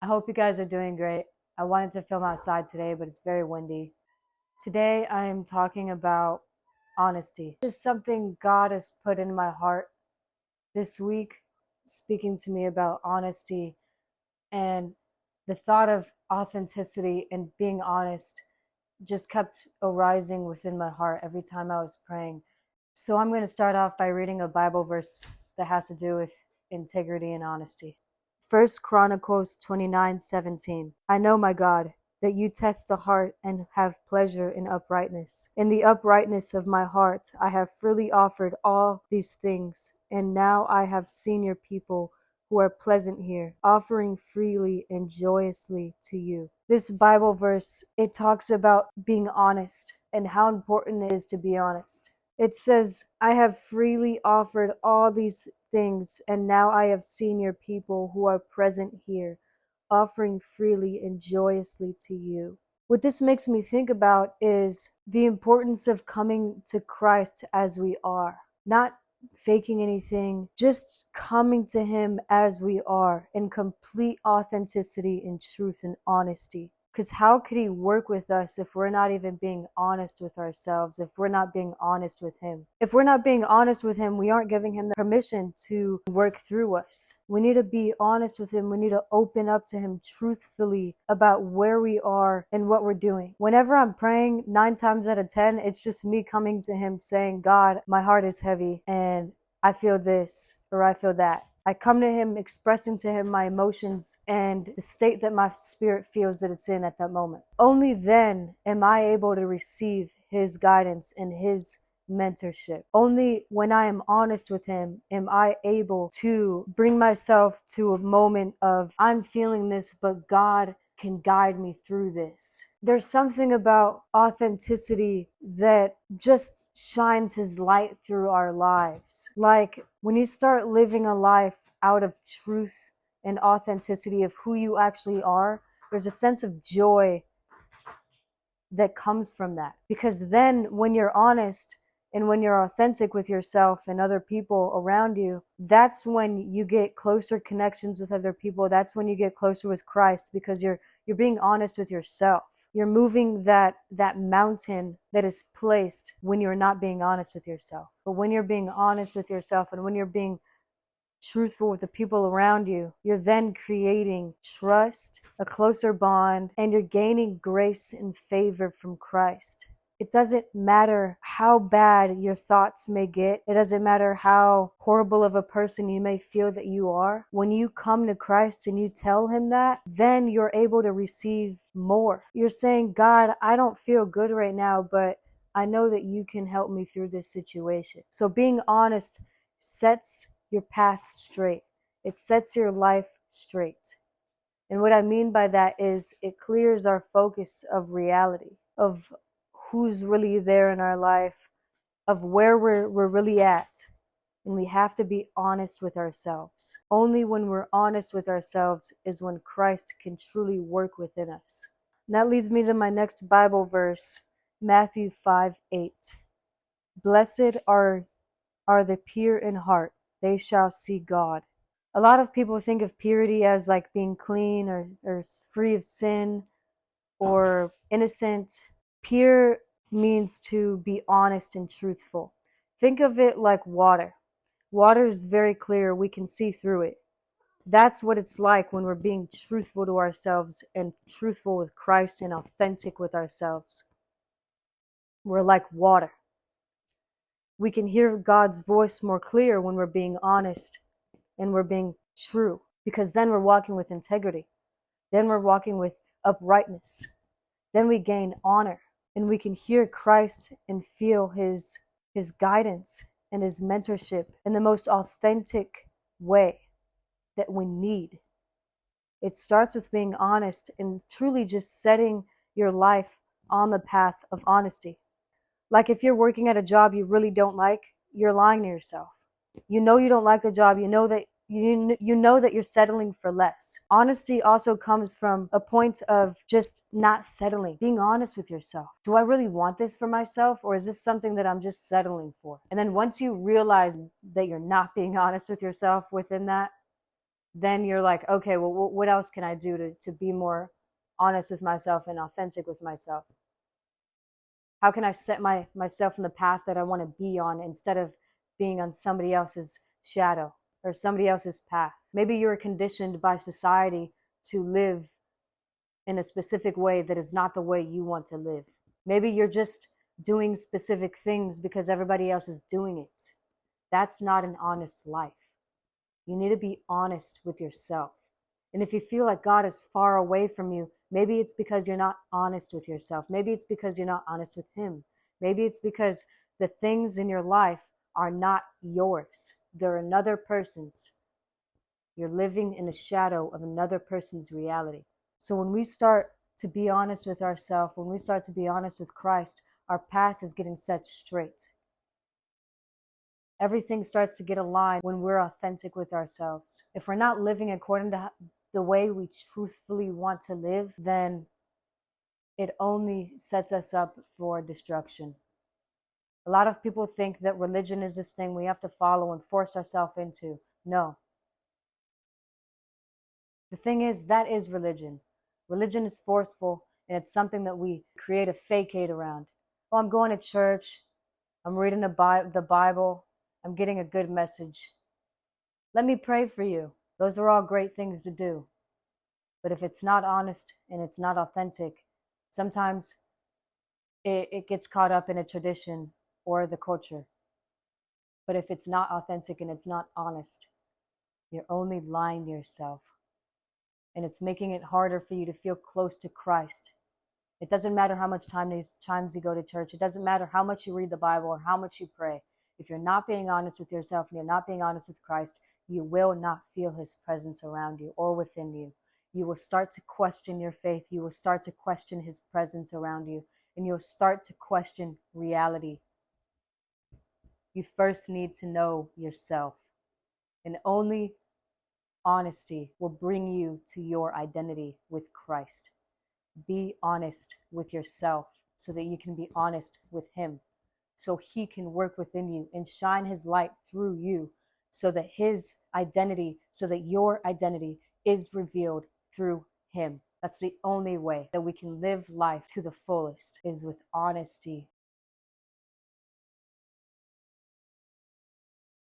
I hope you guys are doing great. I wanted to film outside today, but it's very windy. Today I am talking about honesty. It's something God has put in my heart this week, speaking to me about honesty and the thought of authenticity and being honest just kept arising within my heart every time I was praying. So I'm going to start off by reading a Bible verse that has to do with integrity and honesty. First Chronicles 29:17. I know, my God, that you test the heart and have pleasure in uprightness. In the uprightness of my heart I have freely offered all these things, and now I have seen your people who are pleasant here, offering freely and joyously to you. This Bible verse, it talks about being honest and how important it is to be honest. It says, I have freely offered all these things, and now I have seen your people who are present here, offering freely and joyously to you. What this makes me think about is the importance of coming to Christ as we are, not faking anything, just coming to Him as we are in complete authenticity and truth and honesty. Because how could He work with us if we're not even being honest with ourselves, if we're not being honest with Him? If we're not being honest with Him, we aren't giving Him the permission to work through us. We need to be honest with Him. We need to open up to Him truthfully about where we are and what we're doing. Whenever I'm praying, 9 times out of 10, it's just me coming to Him saying, God, my heart is heavy and I feel this or I feel that. I come to Him expressing to Him my emotions and the state that my spirit feels that it's in at that moment. Only then am I able to receive His guidance and His mentorship. Only when I am honest with Him am I able to bring myself to a moment of, I'm feeling this, but God can guide me through this. There's something about authenticity that just shines His light through our lives. Like when you start living a life out of truth and authenticity of who you actually are, there's a sense of joy that comes from that. Because then when you're honest and when you're authentic with yourself and other people around you, that's when you get closer connections with other people. That's when you get closer with Christ, because you're being honest with yourself. You're moving that mountain that is placed when you're not being honest with yourself. But when you're being honest with yourself and when you're being truthful with the people around you, you're then creating trust, a closer bond, and you're gaining grace and favor from Christ. It doesn't matter how bad your thoughts may get. It doesn't matter how horrible of a person you may feel that you are. When you come to Christ and you tell Him that, then you're able to receive more. You're saying, God, I don't feel good right now, but I know that you can help me through this situation. So being honest sets your path straight. It sets your life straight. And what I mean by that is it clears our focus of reality, of who's really there in our life, of where we're really at. And we have to be honest with ourselves. Only when we're honest with ourselves is when Christ can truly work within us. And that leads me to my next Bible verse, Matthew 5:8. Blessed are the pure in heart, they shall see God. A lot of people think of purity as like being clean or free of sin or innocent. Pure means to be honest and truthful. Think of it like water. Water is very clear. We can see through it. That's what it's like when we're being truthful to ourselves and truthful with Christ and authentic with ourselves. We're like water. We can hear God's voice more clear when we're being honest and we're being true, because then we're walking with integrity. Then we're walking with uprightness. Then we gain honor. And we can hear Christ and feel His guidance and His mentorship in the most authentic way that we need. It starts with being honest and truly just setting your life on the path of honesty. Like if you're working at a job you really don't like, you're lying to yourself. You know you don't like the job. You know that you're settling for less. Honesty also comes from a point of just not settling, being honest with yourself. Do I really want this for myself, or is this something that I'm just settling for? And then once you realize that you're not being honest with yourself within that, then you're like, okay, well, what else can I do to be more honest with myself and authentic with myself? How can I set myself in the path that I want to be on instead of being on somebody else's shadow or somebody else's path? Maybe you're conditioned by society to live in a specific way that is not the way you want to live. Maybe you're just doing specific things because everybody else is doing it. That's not an honest life. You need to be honest with yourself. And if you feel like God is far away from you, maybe it's because you're not honest with yourself. Maybe it's because you're not honest with Him. Maybe it's because the things in your life are not yours, they're another person's. You're living in the shadow of another person's reality. So when we start to be honest with ourselves, when we start to be honest with Christ, our path is getting set straight. Everything starts to get aligned when we're authentic with ourselves. If we're not living according to the way we truthfully want to live, then it only sets us up for destruction. A lot of people think that religion is this thing we have to follow and force ourselves into. No. The thing is, that is religion. Religion is forceful, and it's something that we create a facade around. Oh, I'm going to church. I'm reading the Bible. I'm getting a good message. Let me pray for you. Those are all great things to do. But if it's not honest and it's not authentic, sometimes it gets caught up in a tradition or the culture. But if it's not authentic and it's not honest, you're only lying to yourself. And it's making it harder for you to feel close to Christ. It doesn't matter how much times you go to church. It doesn't matter how much you read the Bible or how much you pray. If you're not being honest with yourself and you're not being honest with Christ, you will not feel His presence around you or within you. You will start to question your faith. You will start to question His presence around you. And you'll start to question reality. You first need to know yourself. And only honesty will bring you to your identity with Christ. Be honest with yourself so that you can be honest with Him, so He can work within you and shine His light through you, so that His identity, so that your identity is revealed through Him. That's the only way that we can live life to the fullest, is with honesty